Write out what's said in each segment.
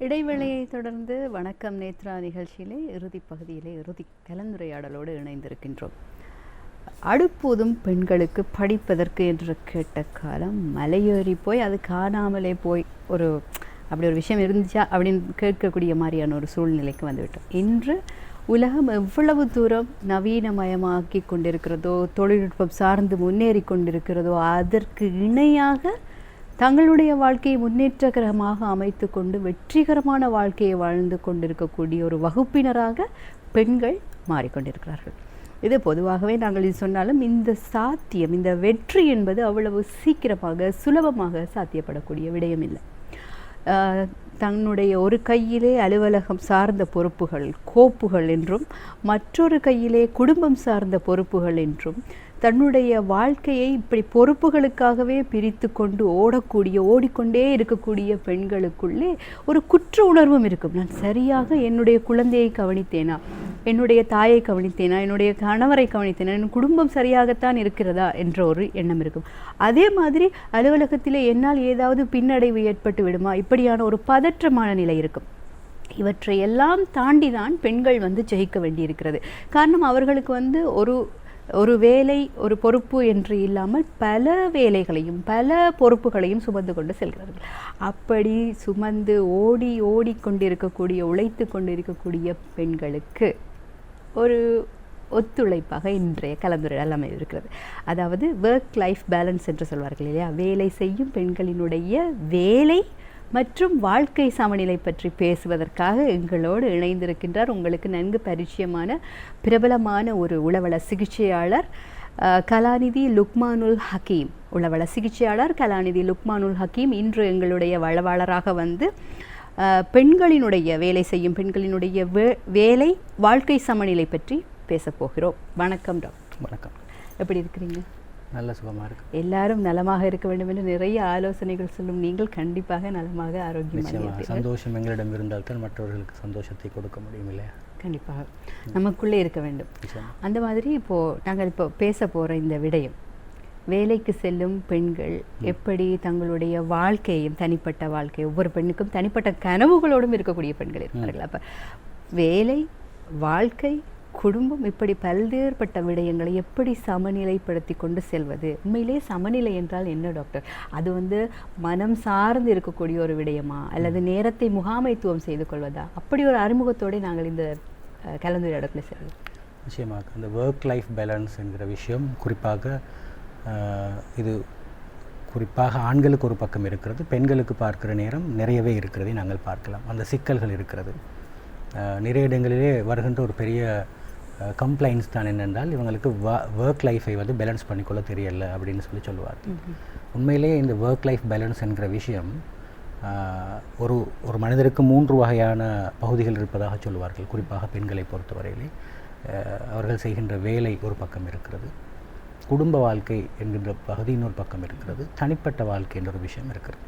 இடைவேளையை தொடர்ந்து வணக்கம் நேத்ரா நிகழ்ச்சியிலே இறுதி பகுதியிலே இறுதி கலந்துரையாடலோடு இணைந்திருக்கின்றோம். அடுப்போதும் பெண்களுக்கு படிப்பதற்கு என்று கேட்ட காலம் மலையேறி போய் அது காணாமலே போய் அப்படி ஒரு விஷயம் இருந்துச்சா அப்படின்னு கேட்கக்கூடிய மாதிரியான ஒரு சூழ்நிலைக்கு வந்துவிட்டோம். இன்று உலகம் எவ்வளவு தூரம் நவீனமயமாக்கி கொண்டிருக்கிறதோ, தொழில்நுட்பம் சார்ந்து முன்னேறி கொண்டிருக்கிறதோ, அதற்கு இணையாக தங்களுடைய வாழ்க்கையை முன்னேற்றகரமாக அமைத்து கொண்டு வெற்றிகரமான வாழ்க்கையை வாழ்ந்து கொண்டிருக்கக்கூடிய ஒரு வகுப்பினராக பெண்கள் மாறிக்கொண்டிருக்கிறார்கள். இது பொதுவாகவே நாங்கள் இது சொன்னாலும் இந்த சாத்தியம், இந்த வெற்றி என்பது அவ்வளவு சீக்கிரமாக சுலபமாக சாத்தியப்படக்கூடிய விடயம் இல்லை. தன்னுடைய ஒரு கையிலே அலுவலகம் சார்ந்த பொறுப்புகள், கோப்புகள் என்றும், மற்றொரு கையிலே குடும்பம் சார்ந்த பொறுப்புகள் என்றும், தன்னுடைய வாழ்க்கையை இப்படி பொறுப்புகளுக்காகவே பிரித்து கொண்டு ஓடிக்கொண்டே இருக்கக்கூடிய பெண்களுக்குள்ளே ஒரு குற்ற உணர்வும் இருக்கும். நான் சரியாக என்னுடைய குழந்தையை கவனித்தேனா, என்னுடைய தாயை கவனித்தேனா, என்னுடைய கணவரை கவனித்தேனா, என் குடும்பம் சரியாகத்தான் இருக்கிறதா என்ற ஒரு எண்ணம் இருக்கும். அதே மாதிரி அலுவலகத்திலே என்னால் ஏதாவது பின்னடைவு ஏற்பட்டு விடுமா, இப்படியான ஒரு பதற்றமான நிலை இருக்கும். இவற்றை எல்லாம் தாண்டி தான் பெண்கள் ஜெயிக்க வேண்டியிருக்கிறது. காரணம், அவர்களுக்கு ஒரு வேலை, ஒரு பொறுப்பு என்று இல்லாமல் பல வேலைகளையும் பல பொறுப்புகளையும் சுமந்து கொண்டு செல்கிறார்கள். அப்படி சுமந்து ஓடிக்கொண்டிருக்கக்கூடிய, உழைத்து கொண்டிருக்கக்கூடிய பெண்களுக்கு ஒரு ஒத்துழைப்பாக இன்றைய கலந்துரையாடல் அமைந்திருக்கிறது. அதாவது ஒர்க் லைஃப் பேலன்ஸ் என்று சொல்வார்கள் இல்லையா, வேலை செய்யும் பெண்களினுடைய வேலை மற்றும் வாழ்க்கை சமநிலை பற்றி பேசுவதற்காக எங்களோடு இணைந்திருக்கின்றார் உங்களுக்கு நன்கு பரிச்சயமான பிரபலமான ஒரு உளவள சிகிச்சையாளர் கலாநிதி லுக்மானுல் ஹக்கீம். உளவள சிகிச்சையாளர் கலாநிதி லுக்மானுல் ஹக்கீம் இன்று எங்களுடைய வளவாளராக பெண்களினுடைய வேலை செய்யும் பெண்களினுடைய வேலை வாழ்க்கை சமநிலை பற்றி பேசப்போகிறோம். வணக்கம் டாக்டர். வணக்கம். எப்படி இருக்கிறீங்க? நல்ல சுகமாக இருக்கு. எல்லாரும் நலமாக இருக்க வேண்டும் என்று நிறைய ஆலோசனைகள் சொல்லும் நீங்கள் கண்டிப்பாக நலமாக ஆரோக்கியமாக. சந்தோஷம் எங்களிடம் இருந்தால் தான் மற்றவர்களுக்கு சந்தோஷத்தை கொடுக்க முடியும் இல்லையா? கண்டிப்பாக நமக்குள்ளே இருக்க வேண்டும். அந்த மாதிரி நாங்கள் பேச போகிற இந்த விடயம், வேலைக்கு செல்லும் பெண்கள் எப்படி தங்களுடைய வாழ்க்கையும், தனிப்பட்ட வாழ்க்கை, ஒவ்வொரு பெண்ணுக்கும் தனிப்பட்ட கனவுகளோடும் இருக்கக்கூடிய பெண்கள் இருக்கிறார்கள். அப்போ வேலை, வாழ்க்கை, குடும்பம், இப்படி பல்வேறுபட்ட விடயங்களை எப்படி சமநிலைப்படுத்தி கொண்டு செல்வது? உண்மையிலே சமநிலை என்றால் என்ன டாக்டர்? அது மனம் சார்ந்து இருக்கக்கூடிய ஒரு விடயமா, அல்லது நேரத்தை முகாமைத்துவம் செய்து கொள்வதா? அப்படி ஒரு அறிமுகத்தோடு நாங்கள் இந்த கலந்துரையாடலில் செல்வோம். நிச்சயமாக அந்த ஒர்க் லைஃப் பேலன்ஸ் என்கிற விஷயம் குறிப்பாக ஆண்களுக்கு ஒரு பக்கம் இருக்கிறது, பெண்களுக்கு பார்க்கிற நேரம் நிறையவே இருக்கிறதை நாங்கள் பார்க்கலாம். அந்த சிக்கல்கள் இருக்கிறது. நிறைய இடங்களிலே வருகின்ற ஒரு பெரிய கம்ப்ளைண்ட்ஸ் தான் என்னென்றால், இவங்களுக்கு ஒர்க் லைஃபை பேலன்ஸ் பண்ணிக்கொள்ள தெரியலை அப்படின்னு சொல்லுவார். உண்மையிலேயே இந்த ஒர்க் லைஃப் பேலன்ஸ் என்கிற விஷயம் ஒரு மனிதருக்கு 3 வகையான பகுதிகள் இருப்பதாக சொல்லுவார்கள். குறிப்பாக பெண்களை பொறுத்தவரையிலே அவர்கள் செய்கின்ற வேலை ஒரு பக்கம் இருக்கிறது, குடும்ப வாழ்க்கை என்கின்ற பகுதி இன்னொரு பக்கம் இருக்கிறது, தனிப்பட்ட வாழ்க்கை என்ற ஒரு விஷயம் இருக்கிறது.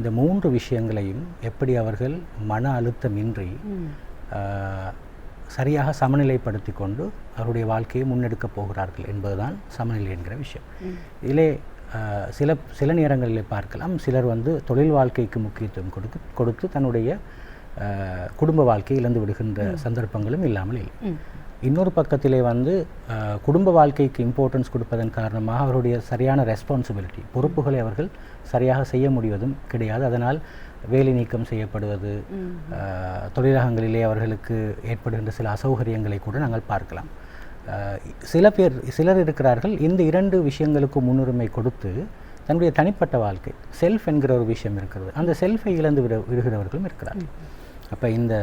இந்த 3 விஷயங்களையும் எப்படி அவர்கள் மன அழுத்தமின்றி சரியாக சமநிலைப்படுத்தி கொண்டு அவருடைய வாழ்க்கையை முன்னெடுக்கப் போகிறார்கள் என்பதுதான் சமநிலை என்கிற விஷயம். இதிலே சில நேரங்களில் பார்க்கலாம், சிலர் தொழில் வாழ்க்கைக்கு முக்கியத்துவம் கொடுத்து தன்னுடைய குடும்ப வாழ்க்கையை இழந்து விடுகின்ற சந்தர்ப்பங்களும் இல்லாமல் இல்லை. இன்னொரு பக்கத்திலே குடும்ப வாழ்க்கைக்கு இம்பார்ட்டன்ஸ் கொடுப்பதன் காரணமாக அவருடைய சரியான ரெஸ்பான்சிபிலிட்டி, பொறுப்புகளை அவர்கள் சரியாக செய்ய முடிவதும் கிடையாது. அதனால் வேலை நீக்கம் செய்யப்படுவது, தொழிலகங்களிலே அவர்களுக்கு ஏற்படுகின்ற சில அசௌகரியங்களை கூட நாங்கள் பார்க்கலாம். சிலர் இருக்கிறார்கள், இந்த 2 விஷயங்களுக்கு முன்னுரிமை கொடுத்து தன்னுடைய தனிப்பட்ட வாழ்க்கை, செல்ஃப் என்கிற ஒரு விஷயம் இருக்கிறது, அந்த செல்ஃபை இழந்து விடுகிறவர்களும் இருக்கிறார்கள். அப்போ இந்த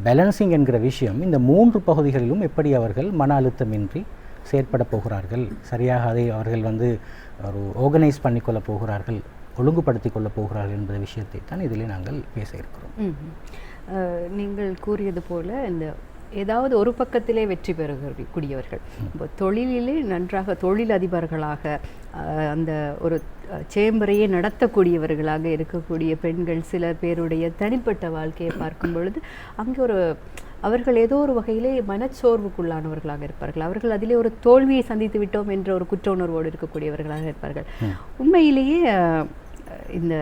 பேலன்சிங் என்கிற விஷயம் இந்த 3 பகுதிகளிலும் எப்படி அவர்கள் மன அழுத்தமின்றி செயற்பட போகிறார்கள், சரியாக அதை அவர்கள் ஒரு ஆர்கனைஸ் பண்ணிக்கொள்ள போகிறார்கள், ஒழுங்குபடுத்தி கொள்ள போகிறார்கள் என்பது விஷயத்தை தான் இதிலே நாங்கள் பேச இருக்கிறோம். நீங்கள் கூறியது போல இந்த ஏதாவது ஒரு பக்கத்திலே வெற்றி பெறக்கூடியவர்கள், இப்போ தொழிலிலே நன்றாக தொழிலதிபர்களாக அந்த ஒரு சேம்பரையே நடத்தக்கூடியவர்களாக இருக்கக்கூடிய பெண்கள் சில பேருடைய தனிப்பட்ட வாழ்க்கையை பார்க்கும் பொழுது அங்கே அவர்கள் ஏதோ ஒரு வகையிலே மனச்சோர்வுக்குள்ளானவர்களாக இருப்பார்கள். அவர்கள் அதிலே ஒரு தோல்வியை சந்தித்து விட்டோம் என்ற ஒரு குற்ற உணர்வோடு இருக்கக்கூடியவர்களாக இருப்பார்கள். உண்மையிலேயே இந்த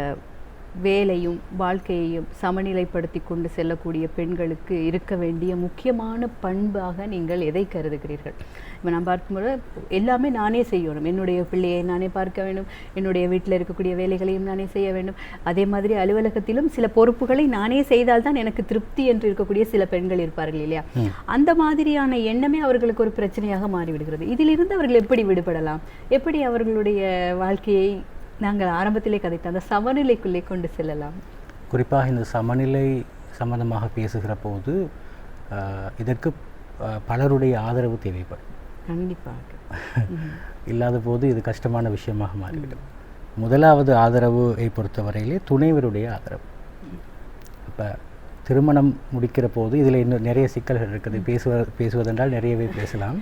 வேலையும் வாழ்க்கையையும் சமநிலைப்படுத்தி கொண்டு செல்லக்கூடிய பெண்களுக்கு இருக்க வேண்டிய முக்கியமான பண்பாக நீங்கள் எதை கருதுகிறீர்கள்? இப்போ நான் பார்க்கும்போது எல்லாமே நானே செய்யணும். என்னுடைய பிள்ளையை நானே பார்க்க வேண்டும், என்னுடைய வீட்டில் இருக்கக்கூடிய வேலைகளையும் நானே செய்ய வேண்டும். அதே மாதிரி அலுவலகத்திலும் சில பொறுப்புகளை நானே செய்தால்தான் எனக்கு திருப்தி என்று இருக்கக்கூடிய சில பெண்கள் இருப்பார்கள் இல்லையா? அந்த மாதிரியான எண்ணமே அவர்களுக்கு ஒரு பிரச்சனையாக மாறிவிடுகிறது. இதிலிருந்து அவர்கள் எப்படி விடுபடலாம்? எப்படி அவர்களுடைய வாழ்க்கையை நாங்கள் ஆரம்பத்திலே கதைத்த அந்த சமநிலைக்குள்ளே கொண்டு செல்லலாம்? குறிப்பாக இந்த சமநிலை சம்பந்தமாக பேசுகிற போது இதற்கு பலருடைய ஆதரவு தேவைப்படும். கண்டிப்பாக. இல்லாத போது இது கஷ்டமான விஷயமாக மாறிவிடும். முதலாவது ஆதரவை பொறுத்தவரையிலே துணைவருடைய ஆதரவு. இப்போ திருமணம் முடிக்கிற போது இதில் இன்னும் நிறைய சிக்கல்கள் இருக்குது. பேசுவதென்றால் நிறையவே பேசலாம்.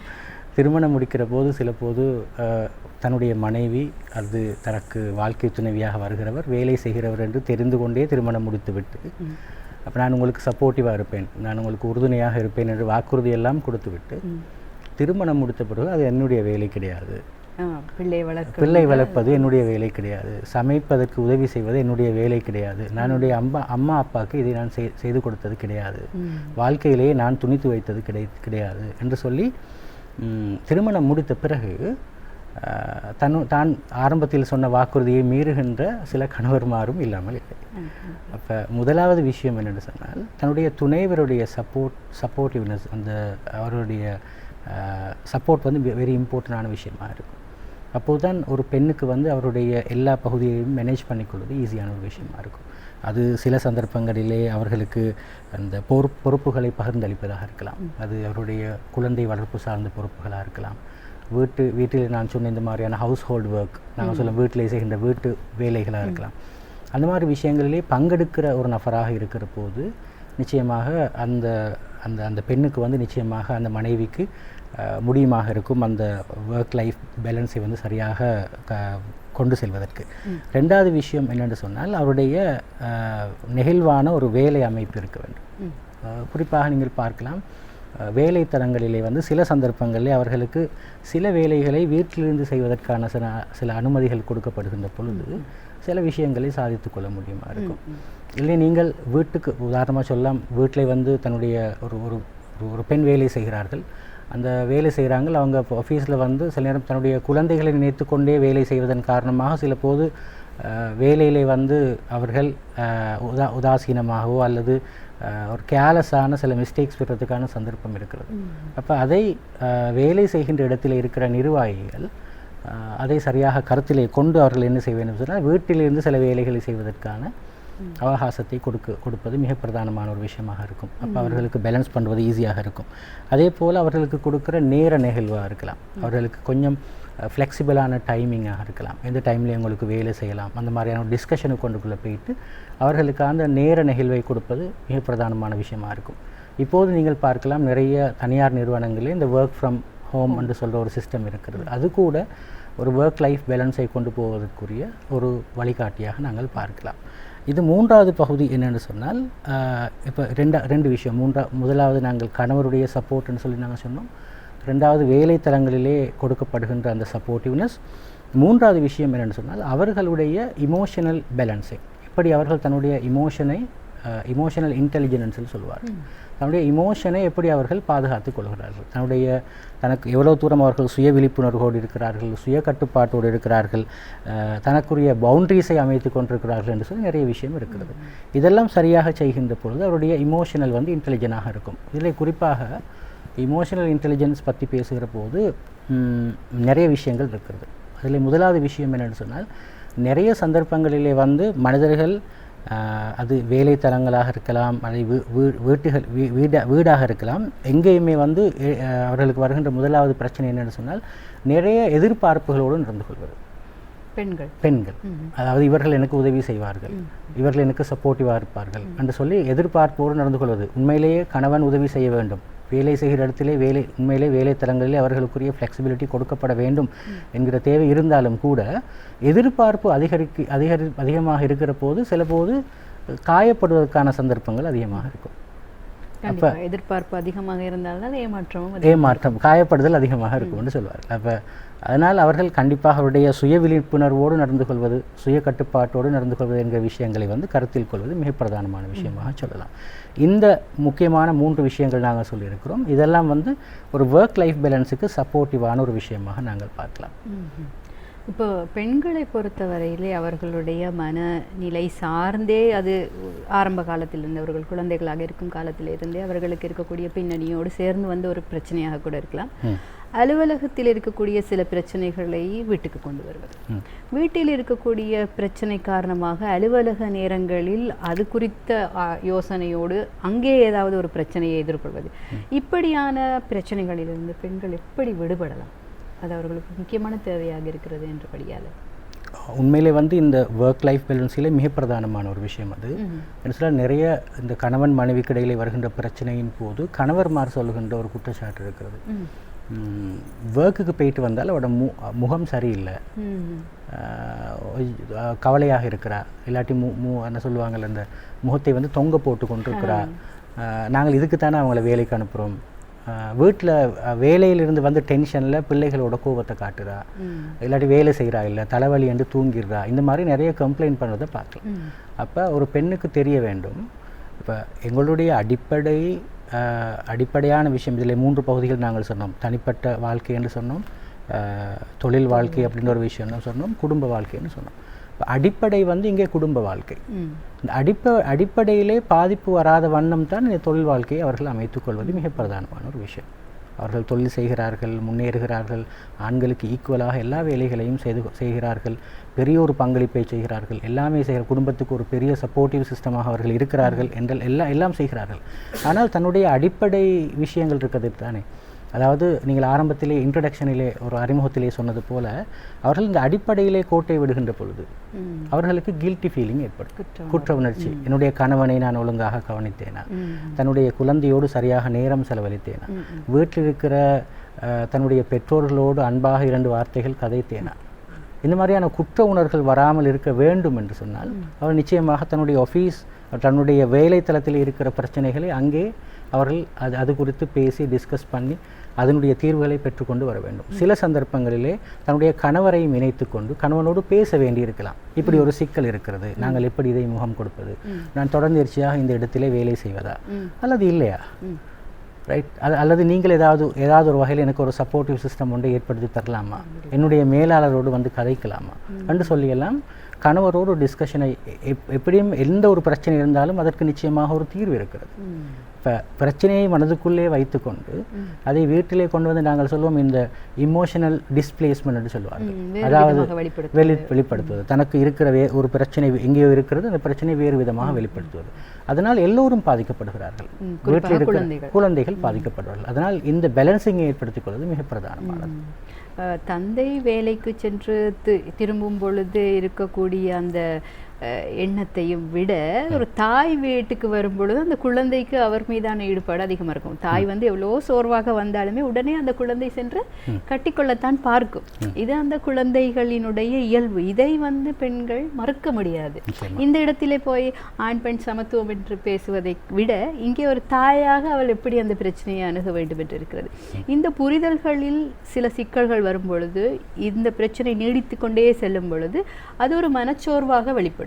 திருமணம் முடிக்கிற போது சில போது தன்னுடைய மனைவி அது தனக்கு வாழ்க்கை துணைவியாக வருகிறவர் வேலை செய்கிறவர் என்று தெரிந்து கொண்டே திருமணம் முடித்துவிட்டு, அப்போ நான் உங்களுக்கு சப்போர்ட்டிவாக இருப்பேன், நான் உங்களுக்கு உறுதுணையாக இருப்பேன் என்று வாக்குறுதியெல்லாம் கொடுத்துவிட்டு திருமணம் முடித்த பிறகு அது என்னுடைய வேலை கிடையாது, பிள்ளை வளர்ப்பது என்னுடைய வேலை கிடையாது, சமைப்பதற்கு உதவி செய்வது என்னுடைய வேலை கிடையாது, நானுடைய அம்மா அப்பாவுக்கு இதை நான் செய்து கொடுத்தது கிடையாது, வாழ்க்கையிலேயே நான் துணித்து வைத்தது கிடையாது என்று சொல்லி திருமணம் முடித்த பிறகு தான் ஆரம்பத்தில் சொன்ன வாக்குறுதியை மீறுகின்ற சில கணவர்மாரும் இல்லாமல் இல்லை. அப்போ முதலாவது விஷயம் என்னென்னு சொன்னால் தன்னுடைய துணைவருடைய சப்போர்ட்டிவ்னஸ், அந்த அவருடைய சப்போர்ட் வந்து வெரி இம்பார்ட்டண்டான விஷயமா இருக்கும். அப்போது தான் ஒரு பெண்ணுக்கு வந்து அவருடைய எல்லா பகுதியையும் மேனேஜ் பண்ணிக்கொள்வது ஈஸியான ஒரு விஷயமா இருக்கும். அது சில சந்தர்ப்பங்களிலே அவர்களுக்கு அந்த பொறுப்புகளை பகிர்ந்தளிப்பதாக இருக்கலாம், அது அவருடைய குழந்தை வளர்ப்பு சார்ந்த பொறுப்புகளாக இருக்கலாம், வீட்டில் நான் சொன்ன இந்த மாதிரியான ஹவுஸ் ஹோல்டு ஒர்க், நாங்கள் சொல்ல வீட்டில் செய்கின்ற வீட்டு வேலைகளாக இருக்கலாம். அந்த மாதிரி விஷயங்களிலே பங்கெடுக்கிற ஒரு நபராக இருக்கிற போது நிச்சயமாக அந்த அந்த அந்த பெண்ணுக்கு வந்து நிச்சயமாக அந்த மனைவிக்கு முடியுமாக இருக்கும் அந்த ஒர்க் லைஃப் பேலன்ஸை வந்து சரியாக கொண்டு செல்வதற்கு. ரெண்டாவது விஷயம் என்னென்று சொன்னால் அவருடைய நெகிழ்வான ஒரு வேலை அமைப்பு இருக்க வேண்டும். குறிப்பாக நீங்கள் பார்க்கலாம், வேலை தளங்களிலே வந்து சில சந்தர்ப்பங்களில் அவர்களுக்கு சில வேலைகளை வீட்டிலிருந்து செய்வதற்கான சில அனுமதிகள் கொடுக்கப்படுகின்ற பொழுது சில விஷயங்களை சாதித்து கொள்ள முடியுமா இருக்கும். இல்லை நீங்கள் வீட்டுக்கு உதாரணமாக சொல்லலாம், வீட்டில் வந்து தன்னுடைய ஒரு பெண் வேலை செய்கிறார்கள், அந்த வேலை செய்கிறாங்க, அவங்க ஆஃபீஸில் வந்து சில நேரம் தன்னுடைய குழந்தைகளை நினைத்து கொண்டே வேலை செய்வதன் காரணமாக சில போது வேலையிலே வந்து அவர்கள் உதாசீனமாகவோ அல்லது ஒரு கேர்லெஸ்ஸான சில மிஸ்டேக்ஸ் பெறதுக்கான சந்தர்ப்பம் இருக்கிறது. அப்போ அதை வேலை செய்கின்ற இடத்தில் இருக்கிற நிர்வாகிகள் அதை சரியாக கருத்திலே கொண்டு அவர்கள் என்ன செய்ய வேண்டும் சொன்னால் வீட்டிலிருந்து சில வேலைகளை செய்வதற்கான அவகாசத்தை கொடுப்பது மிக பிரதானமான ஒரு விஷயமாக இருக்கும். அப்போ அவர்களுக்கு பேலன்ஸ் பண்ணுவது ஈஸியாக இருக்கும். அதே போல் அவர்களுக்கு கொடுக்குற நேர நிகழ்வாக இருக்கலாம், அவர்களுக்கு கொஞ்சம் ஃப்ளெக்சிபிளான டைமிங்காக இருக்கலாம், எந்த டைம்லேயும் உங்களுக்கு வேலை செய்யலாம், அந்த மாதிரியான ஒரு டிஸ்கஷனுக்கு கொண்டுக்குள்ளே போயிட்டு அவர்களுக்கு அந்த நேர நிகழ்வை கொடுப்பது மிக பிரதானமான விஷயமாக இருக்கும். இப்போது நீங்கள் பார்க்கலாம், நிறைய தனியார் நிறுவனங்களில் இந்த ஒர்க் ஃப்ரம் ஹோம் என்று சொல்கிற ஒரு சிஸ்டம் இருக்கிறது. அது கூட ஒரு ஒர்க் லைஃப் பேலன்ஸை கொண்டு போவதற்குரிய ஒரு வழிகாட்டியாக நாங்கள் பார்க்கலாம். இது மூன்றாவது பகுதி என்னென்னு சொன்னால், இப்போ ரெண்டு விஷயம். முதலாவது நாங்கள் கணவருடைய சப்போர்ட்னு சொல்லி நாங்கள் சொன்னோம். ரெண்டாவது வேலை தளங்களிலே கொடுக்கப்படுகின்ற அந்த சப்போர்ட்டிவ்னஸ். மூன்றாவது விஷயம் என்னென்னு சொன்னால் அவர்களுடைய இமோஷனல் பேலன்ஸிங். எப்படி அவர்கள் தன்னுடைய இமோஷனல் இன்டெலிஜென்ஸ்னு சொல்லுவார், தன்னுடைய இமோஷனை எப்படி அவர்கள் பாதுகாத்து கொள்கிறார்கள், தனக்கு எவ்வளோ தூரம் அவர்கள் சுய விழிப்புணர்வோடு இருக்கிறார்கள், சுய கட்டுப்பாட்டோடு இருக்கிறார்கள், தனக்குரிய பவுண்ட்ரிஸை அமைத்து கொண்டிருக்கிறார்கள் என்று சொல்லி நிறைய விஷயம் இருக்கிறது. இதெல்லாம் சரியாக செய்கின்ற பொழுது அவருடைய இமோஷனல் வந்து இன்டெலிஜென்ட்டாக இருக்கும். இதில் குறிப்பாக இமோஷனல் இன்டெலிஜென்ஸ் பற்றி பேசுகிற போது நிறைய விஷயங்கள் இருக்கிறது. அதில் முதலாவது விஷயம் என்னென்னு சொன்னால், நிறைய சந்தர்ப்பங்களிலே வந்து மனிதர்கள் அது வேலை தளங்களாக இருக்கலாம், அதை வீடாக இருக்கலாம், எங்கேயுமே வந்து அவர்களுக்கு வருகின்ற முதலாவது பிரச்சனை என்னென்னு சொன்னால் நிறைய எதிர்பார்ப்புகளோடு நடந்து கொள்வது. பெண்கள் அதாவது இவர்கள் எனக்கு உதவி செய்வார்கள், இவர்கள் எனக்கு சப்போர்ட்டிவாக இருப்பார்கள் என்று சொல்லி எதிர்பார்ப்போடு நடந்து கொள்வது. உண்மையிலேயே கணவன் உதவி செய்ய வேண்டும், வேலை செய்கிற இடத்திலே உண்மையிலே வேலை தளங்களிலே அவர்களுக்குரிய ஃப்ளெக்சிபிலிட்டி கொடுக்கப்பட வேண்டும் என்கிற தேவை இருந்தாலும் கூட எதிர்பார்ப்பு அதிகமாக இருக்கிற போது சில போது காயப்படுவதற்கான சந்தர்ப்பங்கள் அதிகமாக இருக்கும். அப்போ எதிர்பார்ப்பு அதிகமாக இருந்தால்தான் ஏமாற்றம் காயப்படுதல் அதிகமாக இருக்கும்னு சொல்வார்கள். அப்போ அதனால் அவர்கள் கண்டிப்பாக அவருடைய சுய விழிப்புணர்வோடு நடந்து கொள்வது, சுய கட்டுப்பாட்டோடு நடந்து கொள்வது என்கிற விஷயங்களை கருத்தில் கொள்வது மிக பிரதானமான விஷயமாக சொல்லலாம். இந்த முக்கியமான 3 விஷயங்கள் நாங்கள் சொல்லியிருக்கிறோம். இதெல்லாம் ஒரு ஒர்க் லைஃப் பேலன்ஸுக்கு சப்போர்ட்டிவான ஒரு விஷயமாக நாங்கள் பார்க்கலாம். இப்போ பெண்களை பொறுத்தவரையிலே அவர்களுடைய மனநிலை சார்ந்தே அது ஆரம்ப காலத்திலிருந்து அவர்கள் குழந்தைகளாக இருக்கும் காலத்திலிருந்தே அவர்களுக்கு இருக்கக்கூடிய பின்னணியோடு சேர்ந்து ஒரு பிரச்சனையாக கூட இருக்கலாம். அலுவலகத்தில் இருக்கக்கூடிய சில பிரச்சனைகளை வீட்டுக்கு கொண்டு வருவது, வீட்டில் இருக்கக்கூடிய பிரச்சனை காரணமாக அலுவலக நேரங்களில் அது குறித்த யோசனையோடு அங்கே ஏதாவது ஒரு பிரச்சனையை எதிர்கொள்வது, இப்படியான பிரச்சனைகளிலிருந்து பெண்கள் எப்படி விடுபடலாம்? அது அவர்களுக்கு முக்கியமான தேவையாக இருக்கிறது என்றபடியால் உண்மையிலே இந்த ஒர்க் லைஃப் பேலன்ஸிலே மிக பிரதானமான ஒரு விஷயம். அது என்ன சொல்ல, நிறைய இந்த கணவன் மனைவிக்கு இடையிலே வருகின்ற பிரச்சனையின் போது கணவர்மார் சொல்லுகின்ற ஒரு குற்றச்சாட்டு இருக்கிறது. ஒர்க்குக்கு போயிட்டு வந்தால் அவரோட முகம் சரியில்லை, கவலையாக இருக்கிறா, இல்லாட்டி என்ன சொல்லுவாங்கள்ல, இந்த முகத்தை தொங்க போட்டு கொண்டிருக்கிறா, நாங்கள் இதுக்கு தானே அவங்கள வேலைக்கு அனுப்புகிறோம், வீட்டில் வேலையிலிருந்து டென்ஷனில் பிள்ளைகளோட கோபத்தை காட்டுறா, இல்லாட்டி வேலை செய்கிறா, இல்லை தலைவலி என்று தூங்கிடுறா, இந்த மாதிரி நிறைய கம்ப்ளைண்ட் பண்ணுறதை பார்க்கலாம். அப்போ ஒரு பெண்ணுக்கு தெரிய வேண்டும், இப்போ எங்களுடைய அடிப்படையான விஷயம் இதில் 3 பகுதிகள் நாங்கள் சொன்னோம். தனிப்பட்ட வாழ்க்கை என்று சொன்னோம், தொழில் வாழ்க்கை அப்படின்ற ஒரு விஷயம் சொன்னோம், குடும்ப வாழ்க்கைன்னு சொன்னோம். இப்போ அடிப்படை இங்கே குடும்ப வாழ்க்கை. இந்த அடிப்படையிலே பாதிப்பு வராத வண்ணம் தான் இந்த தொழில் வாழ்க்கையை அவர்கள் அமைத்துக்கொள்வது மிக பிரதானமான ஒரு விஷயம். அவர்கள் தொழில் செய்கிறார்கள், முன்னேறுகிறார்கள், ஆண்களுக்கு ஈக்குவலாக எல்லா வேலைகளையும் செய்கிறார்கள், பெரிய ஒரு பங்களிப்பை செய்கிறார்கள், எல்லாமே செய்கிற குடும்பத்துக்கு ஒரு பெரிய சப்போர்ட்டிவ் சிஸ்டமாக அவர்கள் இருக்கிறார்கள் என்றால் எல்லாம் செய்கிறார்கள். ஆனால் தன்னுடைய அடிப்படை விஷயங்கள் இருக்கிறது தானே. அதாவது நீங்கள் ஆரம்பத்திலே இன்ட்ரடக்ஷனிலே ஒரு அறிமுகத்திலே சொன்னது போல, அவர்கள் இந்த அடிப்படையிலே கோட்டை விடுகின்ற பொழுது அவர்களுக்கு கில்ட்டி ஃபீலிங் ஏற்படும், குற்ற உணர்ச்சி. என்னுடைய கணவனை நான் ஒழுங்காக கவனித்தேனா, தன்னுடைய குழந்தையோடு சரியாக நேரம் செலவழித்தேனா, வீட்டில் இருக்கிற தன்னுடைய பெற்றோர்களோடு அன்பாக 2 வார்த்தைகள் கதைத்தேனா, இந்த மாதிரியான குற்ற உணர்வுகள் வராமல் இருக்க வேண்டும் என்று சொன்னால் அவர் நிச்சயமாக தன்னுடைய ஆஃபீஸ், தன்னுடைய வேலை தளத்தில் இருக்கிற பிரச்சனைகளை அங்கே அவர்கள் அது குறித்து பேசி டிஸ்கஸ் பண்ணி அதனுடைய தீர்வுகளை பெற்றுக்கொண்டு வர வேண்டும். சில சந்தர்ப்பங்களிலே தன்னுடைய கணவரையும் இணைத்து கொண்டு கணவனோடு பேச வேண்டியிருக்கலாம். இப்படி ஒரு சிக்கல் இருக்கிறது, நாங்கள் எப்படி இதை முகம் கொடுப்பது, நான் தொடர்ச்சியாக இந்த இடத்திலே வேலை செய்வதா அல்லது இல்லையா, ரைட், அல்லது நீங்கள் ஏதாவது ஒரு வகையில் எனக்கு ஒரு சப்போர்ட்டிவ் சிஸ்டம் ஒன்றை ஏற்படுத்தி தரலாமா, என்னுடைய மேலாளரோடு கதைக்கலாமா என்று சொல்லியெல்லாம் கணவரோடு டிஸ்கஷனை எப்படியும் எந்த ஒரு பிரச்சனை இருந்தாலும் அதற்கு நிச்சயமாக ஒரு தீர்வு இருக்கிறது. இப்போ பிரச்சனையை மனதுக்குள்ளே வைத்துக்கொண்டு அதை வீட்டிலே கொண்டு நாங்கள் சொல்லுவோம் இந்த இமோஷனல் டிஸ்பிளேஸ்மெண்ட் என்று சொல்லுவார்கள். அதாவது வெளிப்படுத்துவது, தனக்கு இருக்கிற ஒரு பிரச்சனை எங்கேயோ இருக்கிறது, அந்த பிரச்சனை வேறு விதமாக வெளிப்படுத்துவது. அதனால் எல்லோரும் பாதிக்கப்படுகிறார்கள், வீட்டில் இருக்கிற குழந்தைகள் பாதிக்கப்படுவார்கள். அதனால் இந்த பேலன்சிங்கை ஏற்படுத்திக் கொள்வது மிக பிரதானமானது. தந்தை வேலைக்கு சென்று திரும்பும் பொழுது இருக்கக்கூடிய அந்த எண்ணத்தையும் விட ஒரு தாய் வீட்டுக்கு வரும்பொழுது அந்த குழந்தைக்கு அவர் மீதான ஈடுபாடு அதிகமாக இருக்கும். தாய் எவ்வளோ சோர்வாக வந்தாலுமே உடனே அந்த குழந்தை சென்று கட்டிக்கொள்ளத்தான் பார்க்கும். இது அந்த குழந்தைகளினுடைய இயல்பு. இதை பெண்கள் மறுக்க முடியாது. இந்த இடத்திலே போய் ஆண் பெண் சமத்துவம் என்று பேசுவதை விட இங்கே ஒரு தாயாக அவள் எப்படி அந்த பிரச்சனையை அணுக வேண்டும் என்று இருக்கிறது. இந்த புரிதல்களில் சில சிக்கல்கள் வரும் பொழுது, இந்த பிரச்சனை நீடித்து கொண்டே செல்லும் பொழுது அது ஒரு மனச்சோர்வாக வெளிப்படும்.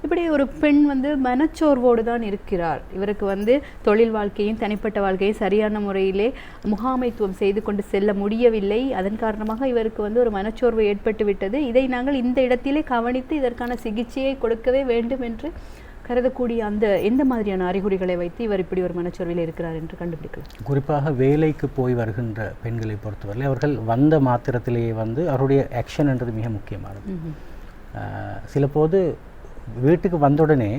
இப்படி ஒரு பெண் மனச்சோர்வோடு தான் இருக்கிறார், இவருக்கு தொழில் வாழ்க்கையும் தனிப்பட்ட வாழ்க்கையும் சரியான முறையிலே முகாமைத்துவம் செய்து கொண்டு செல்ல முடியவில்லை, அதன் காரணமாக இவருக்கு ஒரு மனச்சோர்வு ஏற்பட்டு விட்டது, இதை நாங்கள் இந்த இடத்திலே கவனித்து இதற்கான சிகிச்சையை கொடுக்கவே வேண்டும் என்று கருதக்கூடிய அந்த எந்த மாதிரியான அறிகுறிகளை வைத்து இவர் இப்படி ஒரு மனச்சோர்வில் இருக்கிறார் என்று கண்டுபிடிக்கலாம்? குறிப்பாக வேலைக்கு போய் வருகின்ற பெண்களை பொறுத்தவரை அவர்கள் வந்த மாத்திரத்திலேயே அவருடைய ஆக்ஷன் என்றது மிக முக்கியமானது. சில போது வீட்டுக்கு வந்தவுடனே,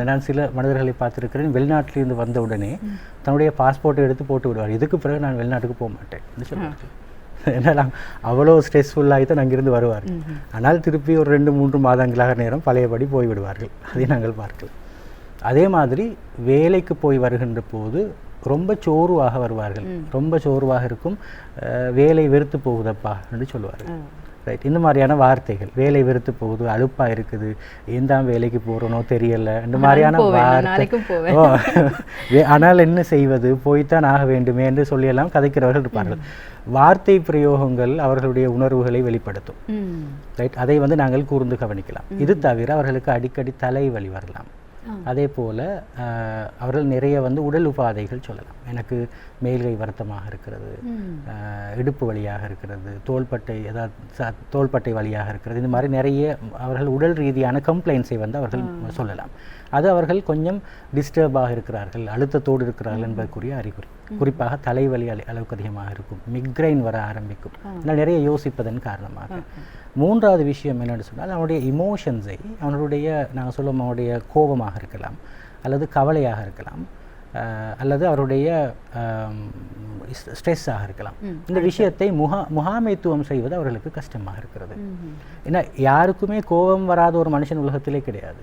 நான் சில மனிதர்களை பார்த்துருக்கிறேன், வெளிநாட்டிலிருந்து வந்தவுடனே தன்னுடைய பாஸ்போர்ட்டை எடுத்து போட்டு விடுவார், இதுக்கு பிறகு நான் வெளிநாட்டுக்கு போக மாட்டேன் சொல்லுவாங்க. ஏன்னா அவ்வளோ ஸ்ட்ரெஸ்ஃபுல்லாகி தான் அங்கிருந்து வருவார். ஆனால் திருப்பி ஒரு 2-3 மாதங்களாக நேரம் பழையபடி போய்விடுவார்கள். அதை நாங்கள் பார்க்கலாம். அதே மாதிரி வேலைக்கு போய் வருகின்ற போது ரொம்ப சோர்வாக வருவார்கள், ரொம்ப சோர்வாக இருக்கும், வேலை வெறுத்து போகுதப்பா என்று சொல்லுவார்கள். ரைட். இந்த மாதிரியான வார்த்தைகள், வேலை வெறுத்து போகுது, அலுப்பாக இருக்குது, ஏன் தான் வேலைக்கு போகிறனோ தெரியலை, இந்த மாதிரியான வார்த்தை. ஆனால் என்ன செய்வது, போய்த்தான் ஆக வேண்டுமே என்று சொல்லியெல்லாம் கதைக்கிறவர்கள் இருப்பார்கள். வார்த்தை பிரயோகங்கள் அவர்களுடைய உணர்வுகளை வெளிப்படுத்தும். ரைட். அதை நாங்கள் கூர்ந்து கவனிக்கலாம். இது தவிர அவர்களுக்கு அடிக்கடி தலைவலி வரலாம். அதே போல் அவர்கள் நிறைய உடல் உபாதைகள் சொல்லலாம். எனக்கு மேல்கை வருத்தமாக இருக்கிறது, இடுப்பு வலியாக இருக்கிறது, தோள்பட்டை வலியாக இருக்கிறது, இந்த மாதிரி நிறைய அவர்கள் உடல் ரீதியான கம்ப்ளைண்ட்ஸை அவர்கள் சொல்லலாம். அது அவர்கள் கொஞ்சம் டிஸ்டர்பாக இருக்கிறார்கள், அழுத்தத்தோடு இருக்கிறார்கள் என்பதற்குரிய அறிகுறி. குறிப்பாக தலைவலி அளவுக்கு அதிகமாக இருக்கும், மிக்ரைன் வர ஆரம்பிக்கும், நிறைய யோசிப்பதன் காரணமாக. மூன்றாவது விஷயம் என்னென்னு சொன்னால், அவனுடைய இமோஷன்ஸை, அவனுடைய நாங்கள் சொல்லுவோம் அவனுடைய கோபமாக இருக்கலாம், அல்லது கவலையாக இருக்கலாம், அல்லது அவருடைய ஸ்ட்ரெஸ்ஸாக இருக்கலாம். இந்த விஷயத்தை முகாமைத்துவம் செய்வது அவர்களுக்கு கஷ்டமாக இருக்கிறது. ஏன்னா யாருக்குமே கோபம் வராத ஒரு மனுஷன் உலகத்திலே கிடையாது.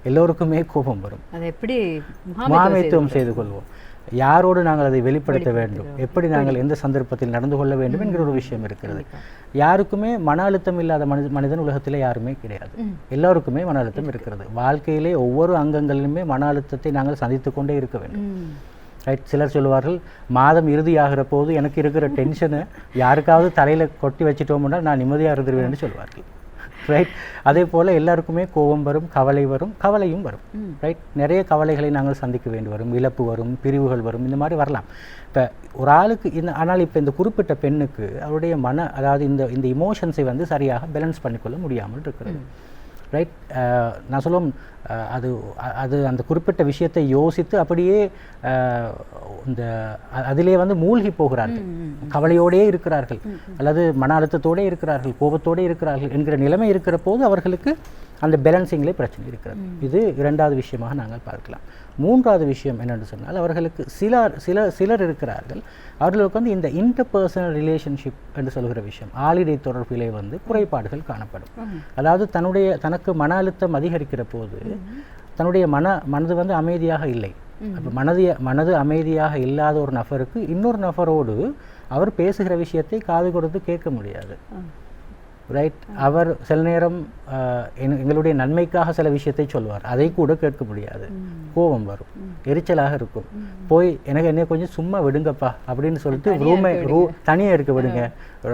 எல்லோருக்குமே கோபம் வரும். அதை எப்படி முகாமைத்துவம் செய்து கொள்வோம், யாரோடு நாங்கள் அதை வெளிப்படுத்த வேண்டும், எப்படி நாங்கள் எந்த சந்தர்ப்பத்தில் நடந்து கொள்ள வேண்டும் என்கிற ஒரு விஷயம் இருக்கிறது. யாருக்குமே மன அழுத்தம் இல்லாத மனிதன் உலகத்திலே யாருமே கிடையாது. எல்லோருக்குமே மன அழுத்தம் இருக்கிறது. வாழ்க்கையிலே ஒவ்வொரு அங்கங்களிலுமே மன அழுத்தத்தை நாங்கள் சந்தித்து கொண்டே இருக்க வேண்டும். ரைட். சிலர் சொல்லுவார்கள், மாதம் இறுதி ஆகிற போது எனக்கு இருக்கிற டென்ஷனை யாருக்காவது தலையில் கொட்டி வச்சுட்டோம்னா நான் நிம்மதியாக இருந்துருவேன்னு சொல்லுவார்கள். ரைட். அதே போல் எல்லாருக்குமே கோபம் வரும், கவலை வரும், கவலையும் வரும். ரைட். நிறைய கவலைகளை நாங்கள் சந்திக்க வேண்டி வரும், இழப்பு வரும், பிரிவுகள் வரும், இந்த மாதிரி வரலாம். இப்போ ஒரு ஆளுக்கு ஆனால் இப்போ இந்த குறிப்பிட்ட பெண்ணுக்கு அவருடைய அதாவது இந்த இமோஷன்ஸை சரியாக பேலன்ஸ் பண்ணிக்கொள்ள முடியாமல் இருக்கிறது. ரைட். நான் சொல்லுவோம், அது அந்த குறிப்பிட்ட விஷயத்தை யோசித்து அப்படியே அதிலே மூழ்கி போகிறார்கள், கவலையோடே இருக்கிறார்கள், அல்லது மன அழுத்தத்தோடே இருக்கிறார்கள், கோபத்தோடே இருக்கிறார்கள் என்கிற நிலைமை இருக்கிற போது அவர்களுக்கு அந்த பேலன்சிங்லே பிரச்சனை இருக்கிறது. இது இரண்டாவது விஷயமாக நாங்கள் பார்க்கலாம். மூன்றாவது விஷயம் என்னென்னு சொன்னால், அவர்களுக்கு சிலர் இருக்கிறார்கள், அவர்களுக்கு இந்த இன்டர்பர்சனல் ரிலேஷன்ஷிப் என்று சொல்கிற விஷயம், ஆளிடை தொடர்பிலே குறைபாடுகள் காணப்படும். அதாவது தனக்கு மன அழுத்தம் அதிகரிக்கிற போது தன்னுடைய மனது அமைதியாக இல்லை. அப்போ மனது அமைதியாக இல்லாத ஒரு நபருக்கு இன்னொரு நபரோடு அவர் பேசுகிற விஷயத்தை காது கொடுத்து கேட்க முடியாது. ரைட். அவர் சில நேரம் எங்களுடைய நன்மைக்காக சில விஷயத்தை சொல்வார், அதை கூட கேட்க முடியாது. கோபம் வரும், எரிச்சலாக இருக்கும். போய் என்னை கொஞ்சம் சும்மா விடுங்கப்பா அப்படின்னு சொல்லிட்டு தனியாக இருக்க விடுங்க,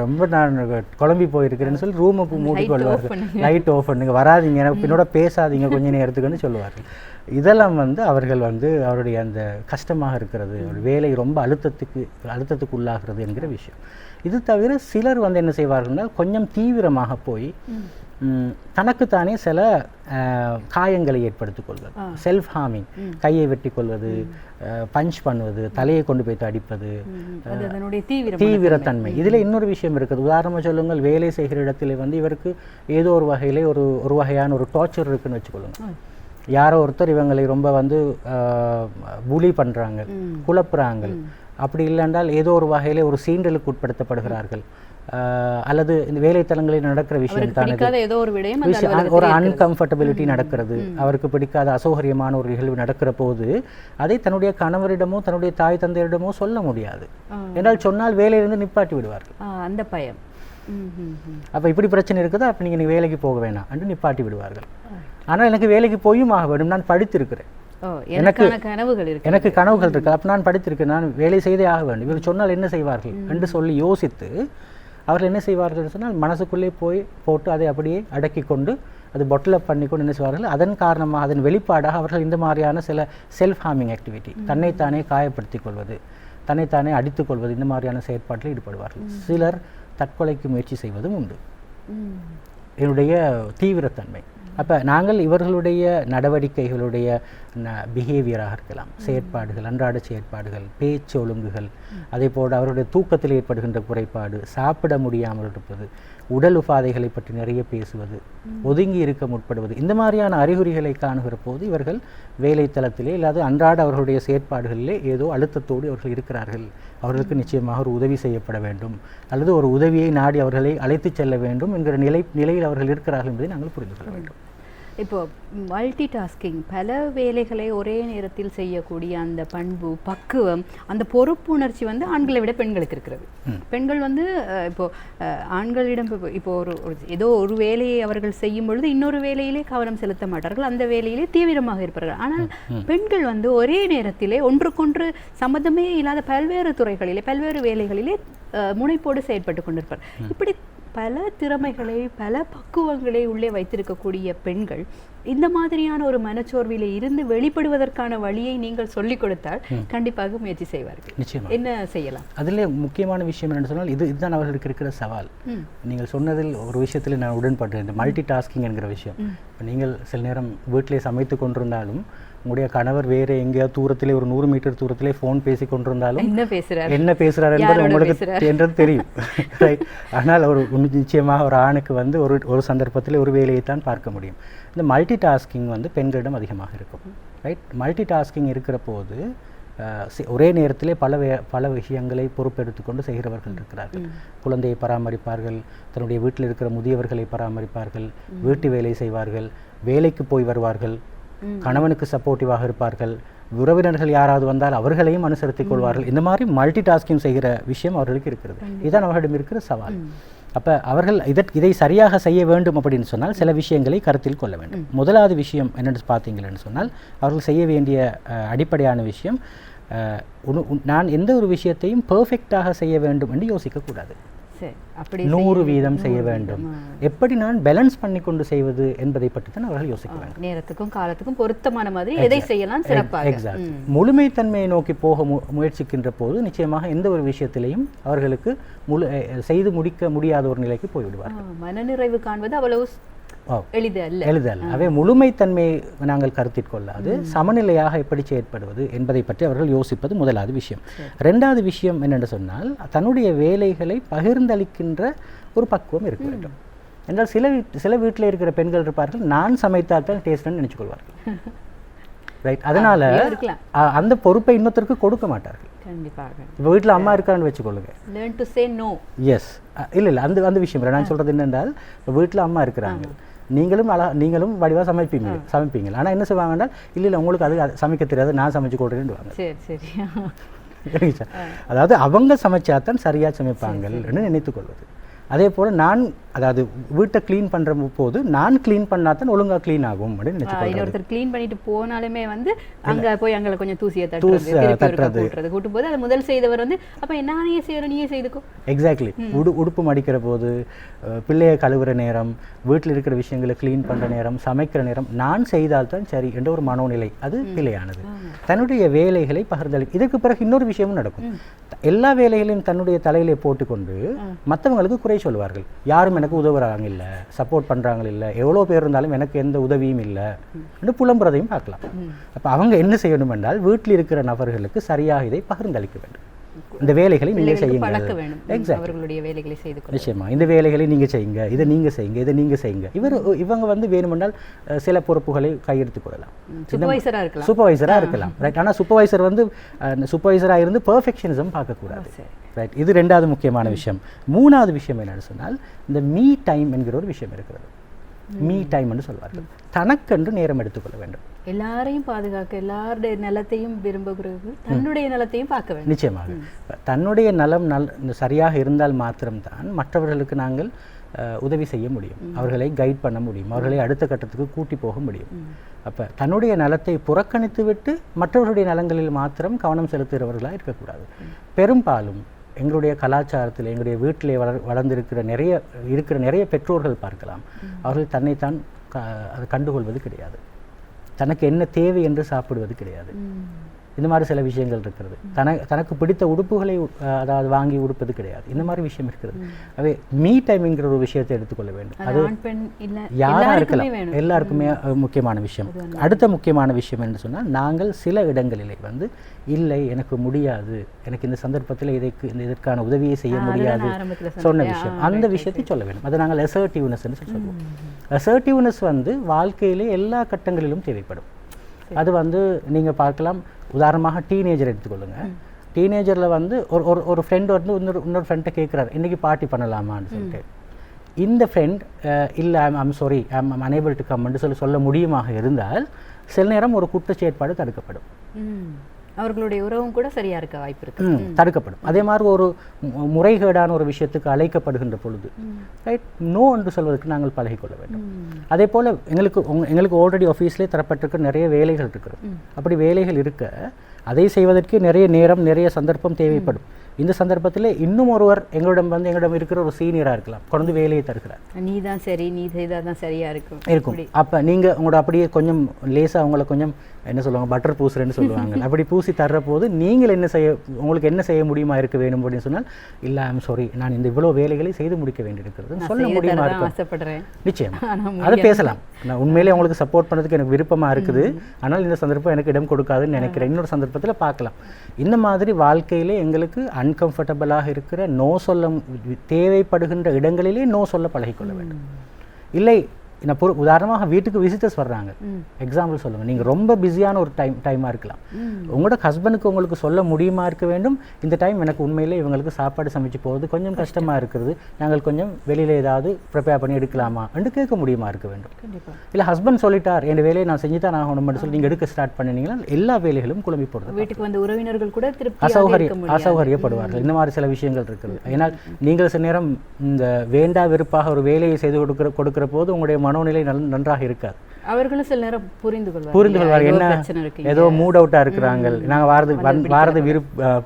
ரொம்ப நான் குழம்பி போயிருக்கிறேன்னு சொல்லி ரூமை மூடிக்கொள்வார்கள். லைட் ஆஃப் பண்ணுங்க, வராதிங்க, பின்னோட பேசாதீங்க கொஞ்ச நேரத்துக்குன்னு சொல்லுவார்கள். இதெல்லாம் அவர்கள் அவருடைய அந்த கஷ்டமாக இருக்கிறது, வேலை ரொம்ப அழுத்தத்துக்கு உள்ளாகிறது என்கிற விஷயம். இது தவிர சிலர் என்ன செய்வார்கள்னா, கொஞ்சம் தீவிரமாக போய் தனக்குத்தானே சில காயங்களை ஏற்படுத்திக் கொள்வது, செல்ஃப் ஹார்மிங், கையை வெட்டி கொள்வது, பஞ்ச் பண்ணுவது, தலையை கொண்டு போய் அடிப்பது, தீவிரத்தன்மை. இதில் இன்னொரு விஷயம் இருக்குது. உதாரணமாக சொல்லுங்கள், வேலை செய்கிற இடத்துல இவருக்கு ஏதோ ஒரு வகையிலே ஒரு வகையான ஒரு டார்ச்சர் இருக்குன்னு வச்சுக்கொள்ளுங்க. யாரோ ஒருத்தர் இவங்களை ரொம்ப புலி பண்ணுறாங்க, குழப்புறாங்க. அப்படி இல்லைன்றால் ஏதோ ஒரு வகையிலே ஒரு சீண்டலுக்கு உட்படுத்தப்படுகிறார்கள், அல்லது இந்த வேலைத்தலங்களில் நடக்கிற விஷயம் தானே ஒரு அன்கம்ஃபர்டபிலிட்டி நடக்கிறது, அவருக்கு பிடிக்காத அசௌகரியமான ஒரு நிகழ்வு நடக்கிற போது அதை தன்னுடைய கணவரிடமோ தன்னுடைய தாய் தந்தையிடமோ சொல்ல முடியாது. என்றால் சொன்னால் வேலையிலிருந்து நிப்பாட்டி விடுவார்கள், அந்த பயம். அப்போ இப்படி பிரச்சனை இருக்குதா, அப்போ நீங்கள் வேலைக்கு போக வேணாம் என்று நிப்பாட்டி விடுவார்கள். ஆனால் எனக்கு வேலைக்கு போயும் ஆக வேண்டும், நான் படித்திருக்கிறேன், எனக்கு கனவுகள் இருக்கு, அப்போ நான் படித்திருக்கேன், நான் வேலை செய்தே ஆக வேண்டும், இவர் சொன்னால் என்ன செய்வார்கள் என்று சொல்லி யோசித்து அவர்கள் என்ன செய்வார்கள் சொன்னால் மனசுக்குள்ளே போட்டு அதை அப்படியே அடக்கி கொண்டு அது பொட்டில் பண்ணிக்கொண்டு என்ன செய்வார்கள். அதன் காரணமாக, அதன் வெளிப்பாடாக அவர்கள் இந்த மாதிரியான சில செல்ஃப் ஹார்மிங் ஆக்டிவிட்டி, தன்னைத்தானே காயப்படுத்திக் கொள்வது, தன்னைத்தானே அடித்துக் கொள்வது, இந்த மாதிரியான செயற்பாட்டில் ஈடுபடுவார்கள். சிலர் தற்கொலைக்கு முயற்சி செய்வதும் உண்டு. என்னுடைய தீவிரத்தன்மை. அப்போ நாங்கள் இவர்களுடைய நடவடிக்கைகளுடைய பிஹேவியராக இருக்கலாம், செயற்பாடுகள், அன்றாட செயற்பாடுகள், பேச்சு ஒழுங்குகள், அதே போல் அவருடைய தூக்கத்தில் ஏற்படுகின்ற குறைபாடு, சாப்பிட முடியாமல் இருப்பது, உடல் உபாதைகளை பற்றி நிறைய பேசுவது, ஒதுங்கி இருக்க முற்படுவது, இந்த மாதிரியான அறிகுறிகளை காணுகிற போது இவர்கள் வேலைத்தளத்திலே இல்லாத அன்றாட அவர்களுடைய செயற்பாடுகளிலே ஏதோ அழுத்தத்தோடு அவர்கள் இருக்கிறார்கள், அவர்களுக்கு நிச்சயமாக ஒரு உதவி செய்யப்பட வேண்டும், அல்லது ஒரு உதவியை நாடி அவர்களை அழைத்து செல்ல வேண்டும் என்கிற நிலையில் அவர்கள் இருக்கிறார்கள் என்பதை நாங்கள் புரிந்து கொள்ள வேண்டும். இப்போ மல்டி டாஸ்கிங், பல வேலைகளை ஒரே நேரத்தில் செய்யக்கூடிய அந்த பண்பு, பக்குவம், அந்த பொறுப்புணர்ச்சி வந்து ஆண்களை விட பெண்களுக்கு இருக்கிறது. பெண்கள் வந்து இப்போ ஆண்களிடம் இப்போ ஏதோ ஒரு வேலையை அவர்கள் செய்யும் பொழுது இன்னொரு வேலையிலே கவனம் செலுத்த மாட்டார்கள், அந்த வேலையிலே தீவிரமாக இருப்பார்கள். ஆனால் பெண்கள் வந்து ஒரே நேரத்திலே ஒன்றுக்கொன்று சம்மந்தமே இல்லாத பல்வேறு துறைகளிலே பல்வேறு வேலைகளிலே முனைப்போடு செயற்பட்டு கொண்டிருப்பார். இப்படி பல திறமைகளை பல பக்குவங்களை உள்ளே வைத்திருக்கக்கூடிய பெண்கள் இந்த மாதிரியான ஒரு மனச்சோர்விலே இருந்து வெளிப்படுவதற்கான வழியை நீங்கள் சொல்லிக் கொடுத்தால் கண்டிப்பாக முயற்சி செய்வார்கள். நிச்சயமா. என்ன செய்யலாம்? அதில் முக்கியமான விஷயம் என்னென்னு சொன்னால் இதுதான் அவர்களுக்கு இருக்கிற சவால். நீங்கள் சொன்னதில் ஒரு விஷயத்தில் நான் உடன்பட்டேன், இந்த மல்டி டாஸ்கிங் என்கிற விஷயம். இப்போ நீங்கள் சில நேரம் வீட்டிலே சமைத்து கொண்டிருந்தாலும் உங்களுடைய கணவர் வேறு எங்கேயாவது தூரத்திலே ஒரு 100 மீட்டர் தூரத்திலே ஃபோன் பேசி கொண்டிருந்தாலும் என்ன பேசுகிறார் என்பது உங்களுக்கு என்றது தெரியும். ரைட். ஆனால் ஒரு நிச்சயமாக ஒரு ஆணுக்கு வந்து ஒரு சந்தர்ப்பத்தில் ஒரு வேலையைத்தான் பார்க்க முடியும். இந்த மல்டி டாஸ்கிங் வந்து பெண்களிடம் அதிகமாக இருக்கும். ரைட். மல்டி டாஸ்கிங் இருக்கிற போது ஒரே நேரத்திலே பல விஷயங்களை பொறுப்பெடுத்துக்கொண்டு செய்கிறவர்கள் இருக்கிறார்கள். குழந்தையை பராமரிப்பார்கள், தன்னுடைய வீட்டில் இருக்கிற முதியவர்களை பராமரிப்பார்கள், வீட்டு வேலை செய்வார்கள், வேலைக்கு போய் வருவார்கள், கணவனுக்கு சப்போர்ட்டிவாக இருப்பார்கள், உறவினர்கள் யாராவது வந்தால் அவர்களையும் அனுசரித்துக் கொள்வார்கள். இந்த மாதிரி மல்டி டாஸ்கிங் செய்கிற விஷயம் அவர்களுக்கு இருக்கிறது. இதுதான் அவர்களிடம் இருக்கிற சவால். அப்போ அவர்கள் இதை சரியாக செய்ய வேண்டும் அப்படின்னு சொன்னால் சில விஷயங்களை கருத்தில் கொள்ள வேண்டும். முதலாவது விஷயம் என்னென்னு பார்த்தீங்கன்னு சொன்னால் அவர்கள் செய்ய வேண்டிய அடிப்படையான விஷயம், நான் எந்த ஒரு விஷயத்தையும் பெர்ஃபெக்டாக செய்ய வேண்டும் என்று யோசிக்கக்கூடாது. 100% செய்ய வேண்டும். எப்படி நான் பேலன்ஸ் பண்ணி கொண்டு செய்வது என்பதை பற்றி தான் அவர்கள் யோசிக்க வேண்டும். நேரத்துக்கும் காலத்துக்கும் பொருத்தமான மாதிரி எதை செய்யலாம் சிறப்பாக. எக்ஸாக்ட். முழுமைத்தன்மையை நோக்கி போக முயற்சிக்கின்ற போது நிச்சயமாக எந்த ஒரு விஷயத்திலையும் அவர்களுக்கு செய்து முடிக்க முடியாத ஒரு நிலைக்கு போய்விடுவார்கள். மனநிறைவு காண்பது அவ்வளவு எளிதல்ல. அவை முழுமைத்தன்மையை நாங்கள் கருத்தில் கொள்ளாது சமநிலையாக எப்படி செயற்படுவது என்பதை பற்றி அவர்கள் யோசிப்பது முதலாவது விஷயம். ரெண்டாவது விஷயம் என்னென்று சொன்னால் தன்னுடைய வேலைகளை பகிர்ந்தளிக்கின்ற ஒரு பக்குவம் இருக்க வேண்டும். என்றால் சில வீட்டில் இருக்கிற பெண்கள் இருப்பார்கள், நான் சமைத்தால் தான் டேஸ்ட்னு நினைச்சு கொள்வார்கள். ரைட். அதனால அந்த பொறுப்பை இன்னொருத்தருக்கு கொடுக்க மாட்டார்கள். இப்போ வீட்டில் அம்மா இருக்கான்னு வச்சுக்கொள்ளுங்க. எஸ். இல்லை அந்த விஷயம் இல்லை. நான் சொல்கிறது என்னென்றால் இப்போ வீட்டில் அம்மா இருக்கிறாங்க, நீங்களும் வடிவாக சமைப்பீங்க. ஆனால் என்ன செய்வாங்கன்னா இல்லை உங்களுக்கு அது சமைக்க தெரியாது, நான் சமைச்சு கொடுறேன்னு. அதாவது அவங்க சமைச்சாதான் சரியாக சமைப்பாங்கன்னு நினைத்துக் கொள்வது. அதே போல் நான் அதாவது வீட்டை க்ளீன் பண்ணுற போது நான் க்ளீன் பண்ணாதான் ஒழுங்காக க்ளீன் ஆகும் அப்படின்னு நினைச்சு ஒருத்தர் க்ளீன் பண்ணிட்டு போனாலுமே வந்து அங்கே போய் அங்கே கொஞ்சம் தூசியை தட்டுறது கூட்டும் போது அதை முதல் செய்தவர் வந்து அப்போ நானே செய்யறேன் நீயே செய்துக்கோ. எக்ஸாக்ட்லி. உடுப்பு மடிக்கிற போது, பிள்ளையை கழுவுற நேரம், வீட்டில் இருக்கிற விஷயங்களை க்ளீன் பண்ணுற நேரம், சமைக்கிற நேரம் நான் செய்தால்தான் சரி என்ற ஒரு மனோநிலை அது பிழையானது. தன்னுடைய வேலைகளை பகிர்ந்தளி. இதற்கு பிறகு இன்னொரு விஷயமும் நடக்கும். எல்லா வேலைகளையும் தன்னுடைய தலையிலே போட்டுக்கொண்டு மற்றவங்களுக்கு குறை சொல்வார்கள். யாரும் எனக்கு உதவுறாங்க இல்லை, சப்போர்ட் பண்ணுறாங்க இல்லை, எவ்வளோ பேர் இருந்தாலும் எனக்கு எந்த உதவியும் இல்லை என்று புலம்புறதையும் பார்க்கலாம். அப்போ அவங்க என்ன செய்யணும் என்றால் வீட்டில் இருக்கிற நபர்களுக்கு சரியாக இதை பகிர்ந்தளிக்க வேண்டும். இந்த வேலைகளை நீங்கள் செய்யுங்க. நிச்சயமா இந்த வேலைகளை நீங்கள் செய்யுங்க, இதை நீங்கள் செய்யுங்க, இதை நீங்கள் செய்யுங்க. இவங்க வந்து வேணுமென்றால் சில பொறுப்புகளை கையெடுத்துக் கொள்ளலாம், சூப்பர்வைசராக இருக்கலாம். ரைட். ஆனால் சூப்பர்வைசர் வந்து சூப்பர்வைசராக இருந்து பெர்ஃபெக்ஷனிசம் பார்க்கக்கூடாது. ரைட். இது ரெண்டாவது முக்கியமான விஷயம். மூணாவது விஷயம் என்னன்னு சொன்னால் இந்த மீ டைம் என்கிற ஒரு விஷயம் இருக்கிறது. மீ டைம் என்று சொல்வார்கள். தனக்கென்று நேரம் எடுத்துக்கொள்ள வேண்டும். எல்லாரையும் பாதுகாக்க, எல்லாருடைய நலத்தையும் விரும்புகிறது, தன்னுடைய நலத்தையும் பார்க்க வேண்டும். நிச்சயமாக தன்னுடைய நலம் சரியாக இருந்தால் மாத்திரம்தான் மற்றவர்களுக்கு நாங்கள் உதவி செய்ய முடியும், அவர்களை கைட் பண்ண முடியும், அவர்களை அடுத்த கட்டத்துக்கு கூட்டி போக முடியும். அப்போ தன்னுடைய நலத்தை புறக்கணித்து விட்டு மற்றவர்களுடைய நலங்களில் மாத்திரம் கவனம் செலுத்துகிறவர்களாக இருக்கக்கூடாது. பெரும்பாலும் எங்களுடைய கலாச்சாரத்தில் எங்களுடைய வீட்டிலே வளர்ந்திருக்கிற நிறைய பெற்றோர்கள் பார்க்கலாம், அவர்கள் தன்னைத்தான் அதை கண்டுகொள்வது கிடையாது, தனக்கு என்ன தேவை என்று சாப்பிடுவது கிடையாது. இந்த மாதிரி சில விஷயங்கள் இருக்கிறது. தனக்கு பிடித்த உடுப்புகளை அதாவது வாங்கி உடுப்பது கிடையாது. இந்த மாதிரி விஷயம் இருக்கிறது. அவை மீ டைம் என்கிற ஒரு விஷயத்தை எடுத்துக்கொள்ள வேண்டும். அது யாராக இருக்கலாம், எல்லாருக்குமே முக்கியமான விஷயம். அடுத்த முக்கியமான விஷயம் என்று சொன்னால் நாங்கள் சில இடங்களிலே வந்து இல்லை எனக்கு முடியாது, எனக்கு இந்த சந்தர்ப்பத்தில் இதற்கான உதவியை செய்ய முடியாது சொன்ன விஷயம், அந்த விஷயத்தை சொல்ல வேண்டும். அதை நாங்கள் அசர்ட்டிவ்னஸ் என்று சொல்லுவோம். அசர்ட்டிவ்னஸ் வந்து வாழ்க்கையிலே எல்லா கட்டங்களிலும் தேவைப்படும். அது வந்து நீங்கள் பார்க்கலாம். உதாரணமாக டீனேஜர் எடுத்துக்கொள்ளுங்க. டீனேஜரில் வந்து ஒரு ஃப்ரெண்ட் வந்து இன்னொரு ஃப்ரெண்ட்டை கேட்குறாரு, இன்றைக்கி பார்ட்டி பண்ணலாமான்னு சொல்லிட்டு. இந்த ஃப்ரெண்ட் இல்லை I'm sorry I'm unable to கம்ன்னு சொல்ல முடியுமாக இருந்தால் சில நேரம் ஒரு குற்றச்செயற்பாடு தடுக்கப்படும். அவர்களுடைய உறவும் கூட சரியா இருக்க வாய்ப்பு இருக்கு, தடுக்கப்படும். அதே மாதிரி ஒரு முறைகேடான ஒரு விஷயத்துக்கு அழைக்கப்படுகின்ற பொழுது ரைட் நோ என்று சொல்வதற்கு நாங்கள் பழகிக்கொள்ள வேண்டும். அதே போல் எங்களுக்கு ஆல்ரெடி ஆஃபீஸ்லேயே தரப்பட்டிருக்க நிறைய வேலைகள் இருக்கிறது. அப்படி வேலைகள் இருக்க அதை செய்வதற்கு நிறைய நேரம் நிறைய சந்தர்ப்பம் தேவைப்படும். இந்த சந்தர்ப்பத்தில் இன்னும் ஒருவர் எங்களிடம் இருக்கிற ஒரு சீனியராக இருக்கலாம், கொண்டு வேலையை தருகிறார். நீ தான் சரி, நீ செய்தால் தான் சரியாக இருக்கும். அப்போ நீங்கள் உங்களோட அப்படியே கொஞ்சம் லேசாக அவங்கள கொஞ்சம் என்ன சொல்லுவாங்க, பட்டர் பூசுறேன்னு சொல்லுவாங்க. அப்படி பூசி தர்ற போது நீங்கள் உங்களுக்கு என்ன செய்ய முடியுமா இருக்க வேணும் அப்படின்னு சொன்னால், இல்லை ஐம் சாரி நான் இந்த இவ்வளோ வேலைகளை செய்து முடிக்க வேண்டியிருக்கிறது சொல்ல முடியுமா இருக்கு. நிச்சயம் அதை பேசலாம். நான் உண்மையிலே உங்களுக்கு சப்போர்ட் பண்ணுறதுக்கு எனக்கு விருப்பமாக இருக்குது, ஆனால் இந்த சந்தர்ப்பம் எனக்கு இடம் கொடுக்காதுன்னு நினைக்கிறேன், இன்னொரு சந்தர்ப்பத்தில் பார்க்கலாம். இந்த மாதிரி வாழ்க்கையிலே எங்களுக்கு அன்கம்ஃபர்டபுளாக இருக்கிற நோ சொல்ல தேவைப்படுகின்ற இடங்களிலே நோ சொல்ல பழகிக்கொள்ள வேண்டும். இல்லை நான் உதாரணமாக வீட்டுக்கு விசிட்டர்ஸ் வர்றாங்க, எக்ஸாம்பிள் சொல்லுங்கள், நீங்கள் ரொம்ப பிஸியான ஒரு டைமாக இருக்கலாம், உங்களோட ஹஸ்பண்டுக்கு உங்களுக்கு சொல்ல முடியுமா இருக்க வேண்டும், இந்த டைம் எனக்கு உண்மையிலே இவங்களுக்கு சாப்பாடு சமைச்சு போகிறது கொஞ்சம் கஷ்டமாக இருக்கிறது, நாங்கள் கொஞ்சம் வெளியில் ஏதாவது ப்ரிப்பேர் பண்ணி எடுக்கலாமா என்று கேட்க முடியுமா இருக்க வேண்டும். இல்லை ஹஸ்பண்ட் சொல்லிட்டார் என் வேலையை நான் செஞ்சு தான் ஆகணும்னு சொல்லி நீங்கள் எடுக்க ஸ்டார்ட் பண்ணினீங்கன்னா எல்லா வேலைகளும் குழம்பி போடுறது, வீட்டுக்கு வந்து உறவினர்கள் கூட அசௌகரியப்படுவார்கள். இந்த மாதிரி சில விஷயங்கள் இருக்குது. ஏன்னால் நீங்கள் சில நேரம் இந்த வேண்டா வெறுப்பாக ஒரு வேலையை செய்து கொடுக்கிற போது உங்களுடைய மனோநிலை நன்றாக இருக்காது. அவர்களும் சில நேரம் புரிந்து கொள்வார், என்ன ஏதோ மூட் அவுட்டாக இருக்கிறாங்க, நாங்கள் வாரது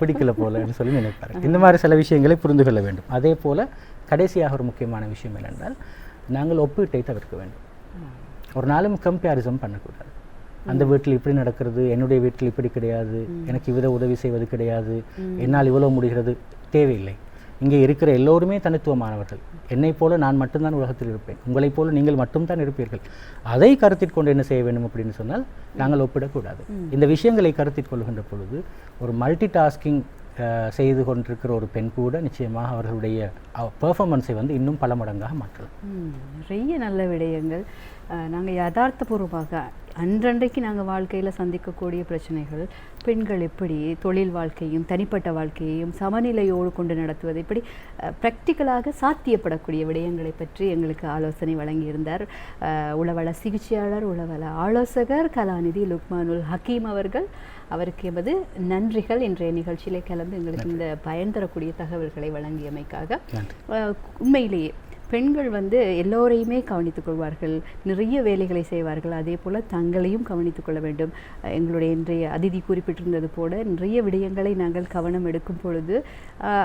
பிடிக்கல போலன்னு சொல்லி நினைப்பாரு. இந்த மாதிரி சில விஷயங்களை புரிந்து கொள்ள வேண்டும். அதே போல் கடைசியாக ஒரு முக்கியமான விஷயம் என்னென்றால், நாங்கள் ஒப்பீட்டை தவிர்க்க வேண்டும். ஒரு நாளும் கம்பேரிசன் பண்ணக்கூடாது. அந்த வீட்டில் இப்படி நடக்கிறது, என்னுடைய வீட்டில் இப்படி கிடையாது, எனக்கு இவ்வளோ உதவி செய்வது கிடையாது, என்னால் இவ்வளோ முடிகிறது, தேவையில்லை. இங்கே இருக்கிற எல்லோருமே தனித்துவமானவர்கள். என்னை போல நான் மட்டும்தான் உலகத்தில் இருப்பேன், உங்களைப் போல நீங்கள் மட்டும்தான் இருப்பீர்கள். அதை கருத்தில் கொண்டு என்ன செய்ய வேண்டும் அப்படின்னு சொன்னால், நாங்கள் ஒப்பிடக்கூடாது. இந்த விஷயங்களை கருத்தில் கொள்கின்ற பொழுது ஒரு மல்டி டாஸ்கிங் செய்து கொண்டிருக்கிற ஒரு பெண் கூட நிச்சயமாக அவர்களுடைய பெர்ஃபார்மன்ஸை இன்னும் பல மடங்காக மாற்றலாம். நிறைய நல்ல விடயங்கள். நாங்கள் யதார்த்தபூர்வமாக அன்றன்றைக்கு நாங்கள் வாழ்க்கையில் சந்திக்கக்கூடிய பிரச்சனைகள், பெண்கள் எப்படி தொழில் வாழ்க்கையும் தனிப்பட்ட வாழ்க்கையையும் சமநிலையோடு கொண்டு நடத்துவது, இப்படி ப்ராக்டிக்கலாக சாத்தியப்படக்கூடிய விடயங்களை பற்றி எங்களுக்கு ஆலோசனை வழங்கியிருந்தார் உளவள சிகிச்சையாளர், உளவள ஆலோசகர் கலாநிதி லுக்மானுல் ஹக்கீம் அவர்கள். அவருக்கு எமது நன்றிகள். இன்றைய நிகழ்ச்சியிலே கலந்து எங்களுக்கு இந்த பயன் தரக்கூடிய தகவல்களை வழங்கியமைக்காக. உண்மையிலேயே பெண்கள் எல்லோரையுமே கவனித்துக் கொள்வார்கள், நிறைய வேலைகளை செய்வார்கள், அதே போல் தங்களையும் கவனித்துக் கொள்ள வேண்டும். எங்களுடைய இன்றைய அதிதி குறிப்பிட்டிருந்தது போல நிறைய விடயங்களை நாங்கள் கவனம் எடுக்கும் பொழுது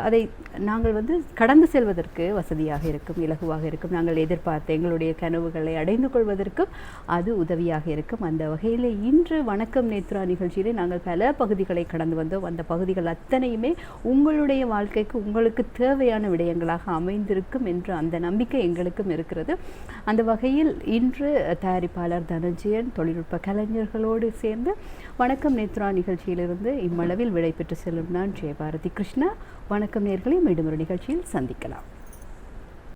அதை நாங்கள் கடந்து செல்வதற்கு வசதியாக இருக்கும், இலகுவாக இருக்கும். நாங்கள் எதிர்பார்த்த எங்களுடைய கனவுகளை அடைந்து கொள்வதற்கும் அது உதவியாக இருக்கும். அந்த வகையில் இன்று வணக்கம் நேத்ரா நிகழ்ச்சியிலே நாங்கள் பல பகுதிகளை கடந்து வந்தோம். அந்த பகுதிகள் அத்தனையுமே உங்களுடைய வாழ்க்கைக்கு உங்களுக்கு தேவையான விடயங்களாக அமைந்திருக்கும் என்ற அந்த நம்பிக்கை எங்களுக்கும் இருக்கிறது. அந்த வகையில் இன்று தயாரிப்பாளர் தனஞ்சயன், தொழில்நுட்ப கலைஞர்களோடு சேர்ந்து வணக்கம் நேத்ரா நிகழ்ச்சியிலிருந்து இம்மளவில் விடை பெற்று செல்லும் நான் ஜெயபாரதி கிருஷ்ணா. வணக்கம் நேயர்களே, மீண்டும் ஒரு நிகழ்ச்சியில் சந்திக்கலாம்.